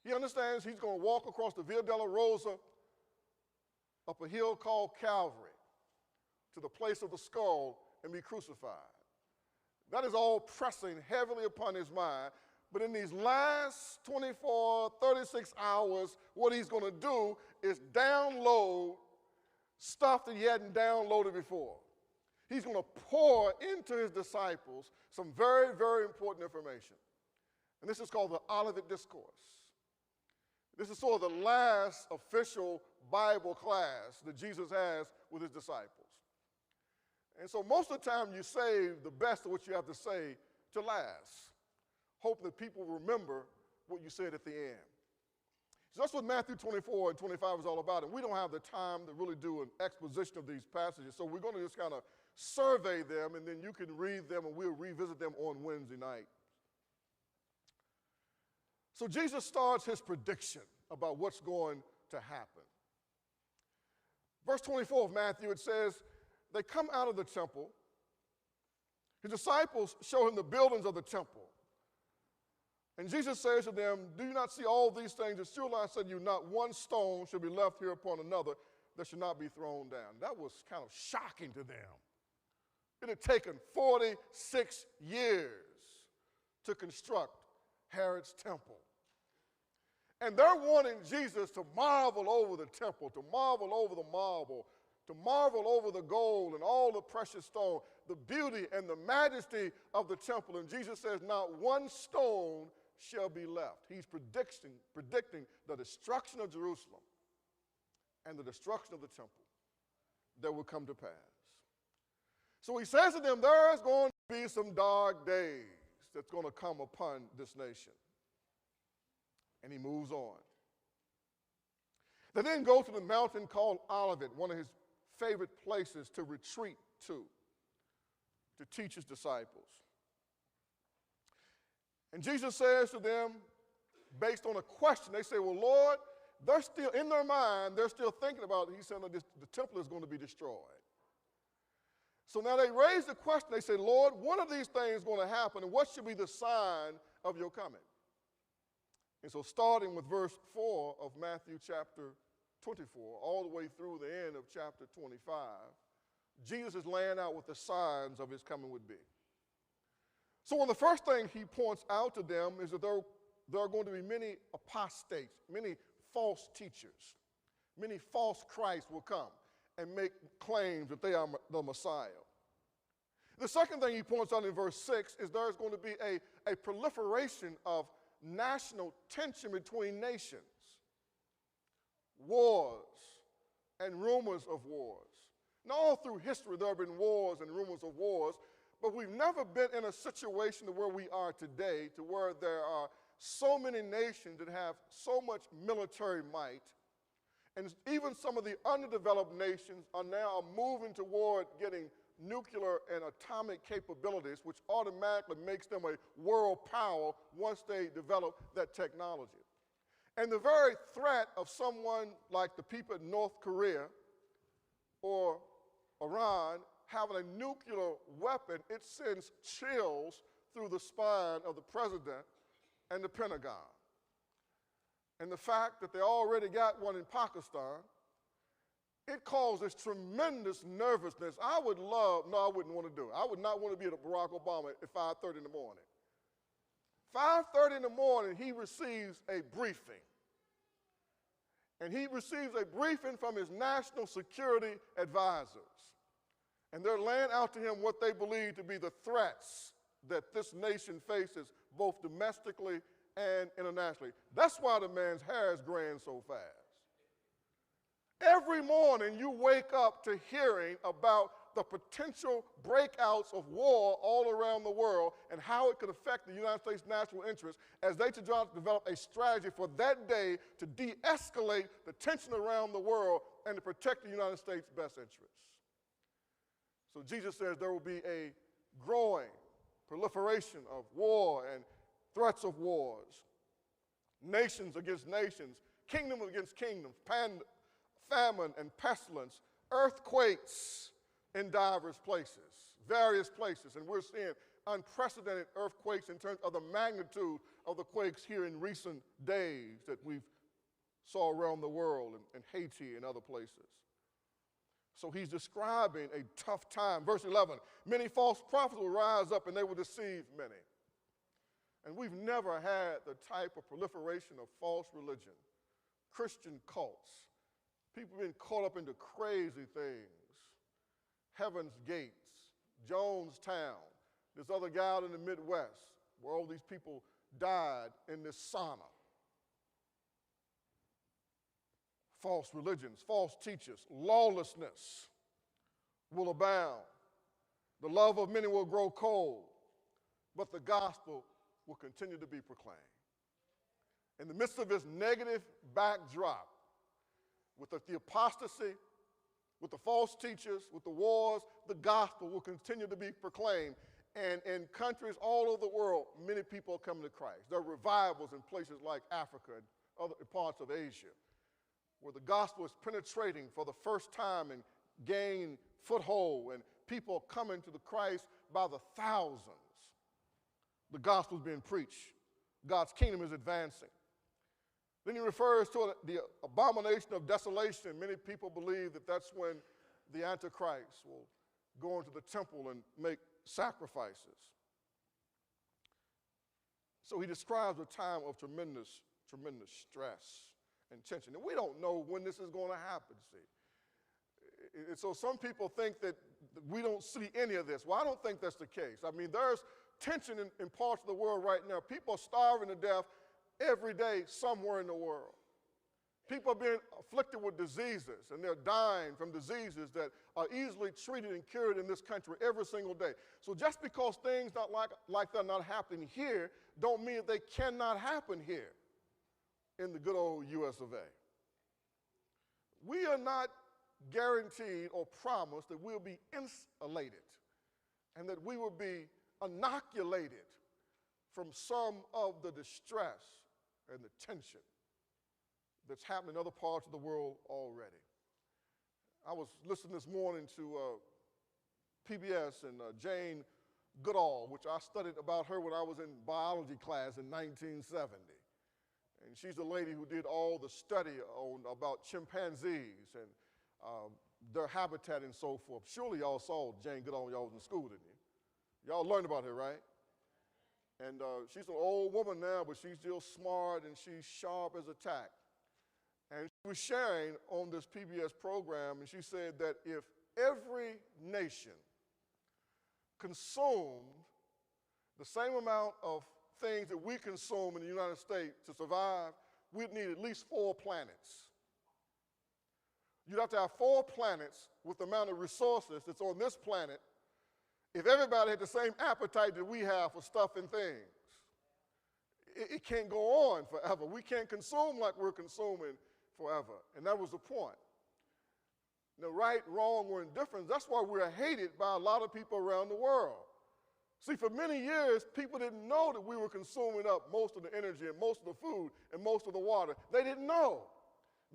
He understands he's going to walk across the Via Dolorosa up a hill called Calvary to the place of the skull and be crucified. That is all pressing heavily upon his mind. But in these last 24, 36 hours, what he's going to do is download stuff that he hadn't downloaded before. He's going to pour into his disciples some very, very important information. And this is called the Olivet Discourse. This is sort of the last official Bible class that Jesus has with his disciples. And so most of the time you save the best of what you have to say to last, hoping that people remember what you said at the end. So that's what Matthew 24 and 25 is all about. And we don't have the time to really do an exposition of these passages, so we're going to just kind of survey them, and then you can read them, and we'll revisit them on Wednesday night. So Jesus starts his prediction about what's going to happen. Verse 24 of Matthew, it says, they come out of the temple. His disciples show him the buildings of the temple. And Jesus says to them, do you not see all these things? As surely I said to you, not one stone should be left here upon another that should not be thrown down. That was kind of shocking to them. It had taken 46 years to construct Herod's temple. And they're wanting Jesus to marvel over the temple, to marvel over the marble, to marvel over the gold and all the precious stone, the beauty and the majesty of the temple. And Jesus says, not one stone shall be left. He's predicting the destruction of Jerusalem and the destruction of the temple that will come to pass. So he says to them, there's going to be some dark days that's going to come upon this nation. And he moves on. They then go to the mountain called Olivet, one of his favorite places to retreat to teach his disciples. And Jesus says to them, based on a question, they say, well, Lord, they're still, in their mind, they're still thinking about, he said, the temple is going to be destroyed. So now they raise the question, they say, Lord, one of these things is going to happen, and what should be the sign of your coming? And so starting with verse 4 of Matthew chapter 24, all the way through the end of chapter 25, Jesus is laying out what the signs of his coming would be. So one of the first things he points out to them is that there are going to be many apostates, many false teachers, many false Christs will come and make claims that they are the Messiah. The second thing he points out in verse 6 is there's going to be a proliferation of national tension between nations, wars, and rumors of wars. Now, all through history, there have been wars and rumors of wars, but we've never been in a situation where we are today, to where there are so many nations that have so much military might, and even some of the underdeveloped nations are now moving toward getting nuclear and atomic capabilities, which automatically makes them a world power once they develop that technology. And the very threat of someone like the people in North Korea or Iran having a nuclear weapon, it sends chills through the spine of the president and the Pentagon. And the fact that they already got one in Pakistan, it causes tremendous nervousness. I wouldn't want to do it. I would not want to be at Barack Obama at 5:30 in the morning. 5:30 in the morning, he receives a briefing. And he receives a briefing from his national security advisors. And they're laying out to him what they believe to be the threats that this nation faces, both domestically and internationally. That's why the man's hair is graying so fast. Every morning you wake up to hearing about the potential breakouts of war all around the world and how it could affect the United States national interests as they try to develop a strategy for that day to de-escalate the tension around the world and to protect the United States' best interests. So Jesus says there will be a growing proliferation of war and threats of wars, nations against nations, kingdom against kingdoms, famine and pestilence, earthquakes in various places. And we're seeing unprecedented earthquakes in terms of the magnitude of the quakes here in recent days that we've saw around the world in Haiti and other places. So he's describing a tough time. Verse 11, many false prophets will rise up and they will deceive many. And we've never had the type of proliferation of false religion, Christian cults, people being caught up into crazy things, Heaven's Gates, Jonestown, this other guy out in the Midwest where all these people died in this sauna. False religions, false teachers, lawlessness will abound. The love of many will grow cold, but the gospel will continue to be proclaimed. In the midst of this negative backdrop, with the apostasy, with the false teachers, with the wars, the gospel will continue to be proclaimed. And in countries all over the world, many people are coming to Christ. There are revivals in places like Africa and other parts of Asia, where the gospel is penetrating for the first time and gaining foothold, and people are coming to the Christ by the thousands. The gospel is being preached. God's kingdom is advancing. Then he refers to the abomination of desolation. Many people believe that that's when the Antichrist will go into the temple and make sacrifices. So he describes a time of tremendous stress and tension. And we don't know when this is going to happen, see. And so some people think that we don't see any of this. Well, I don't think that's the case. I mean, there's tension in parts of the world right now. People are starving to death every day somewhere in the world. People are being afflicted with diseases, and they're dying from diseases that are easily treated and cured in this country every single day. So just because things not like they're not happening here, don't mean they cannot happen here in the good old US of A. We are not guaranteed or promised that we'll be insulated and that we will be inoculated from some of the distress and the tension that's happening in other parts of the world already. I was listening this morning to PBS and Jane Goodall, which I studied about her when I was in biology class in 1970. And she's the lady who did all the study about chimpanzees and their habitat and so forth. Surely y'all saw Jane Goodall when y'all was in school, didn't you? Y'all learned about her, right? And she's an old woman now, but she's still smart and she's sharp as a tack. And she was sharing on this PBS program, and she said that if every nation consumed the same amount of things that we consume in the United States to survive, we'd need at least 4 planets. You'd have to have 4 planets with the amount of resources that's on this planet if everybody had the same appetite that we have for stuff and things. It can't go on forever. We can't consume like we're consuming forever. And that was the point. Now, right, wrong, or indifference, that's why we're hated by a lot of people around the world. See, for many years, people didn't know that we were consuming up most of the energy and most of the food and most of the water. They didn't know.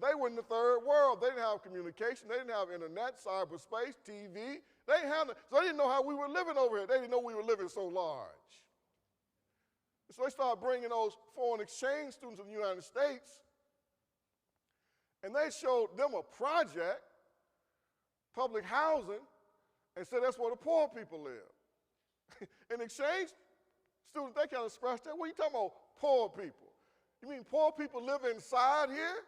They were in the third world. They didn't have communication. They didn't have internet, cyberspace, TV. So they didn't know how we were living over here. They didn't know we were living so large. So they started bringing those foreign exchange students to the United States, and they showed them a project, public housing, and said that's where the poor people live. In exchange, students, they kind of scratched that. What are you talking about, poor people? You mean poor people live inside here?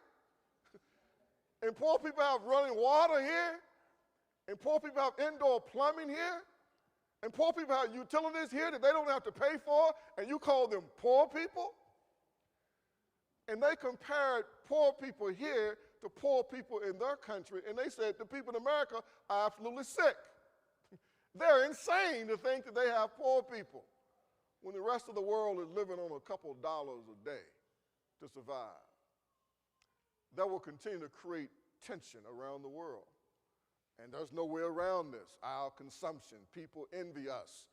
And poor people have running water here? And poor people have indoor plumbing here? And poor people have utilities here that they don't have to pay for, and you call them poor people? And they compared poor people here to poor people in their country, and they said the people in America are absolutely sick. They're insane to think that they have poor people when the rest of the world is living on a couple of dollars a day to survive. That will continue to create tension around the world. And there's no way around this. Our consumption, people envy us.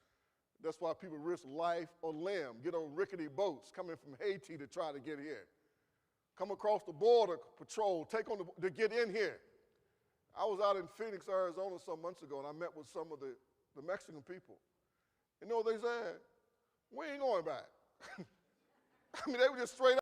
That's why people risk life or limb, get on rickety boats coming from Haiti to try to get here. Come across the border patrol, to get in here. I was out in Phoenix, Arizona some months ago, and I met with some of the Mexican people. You know what they said? We ain't going back. I mean, they were just straight up.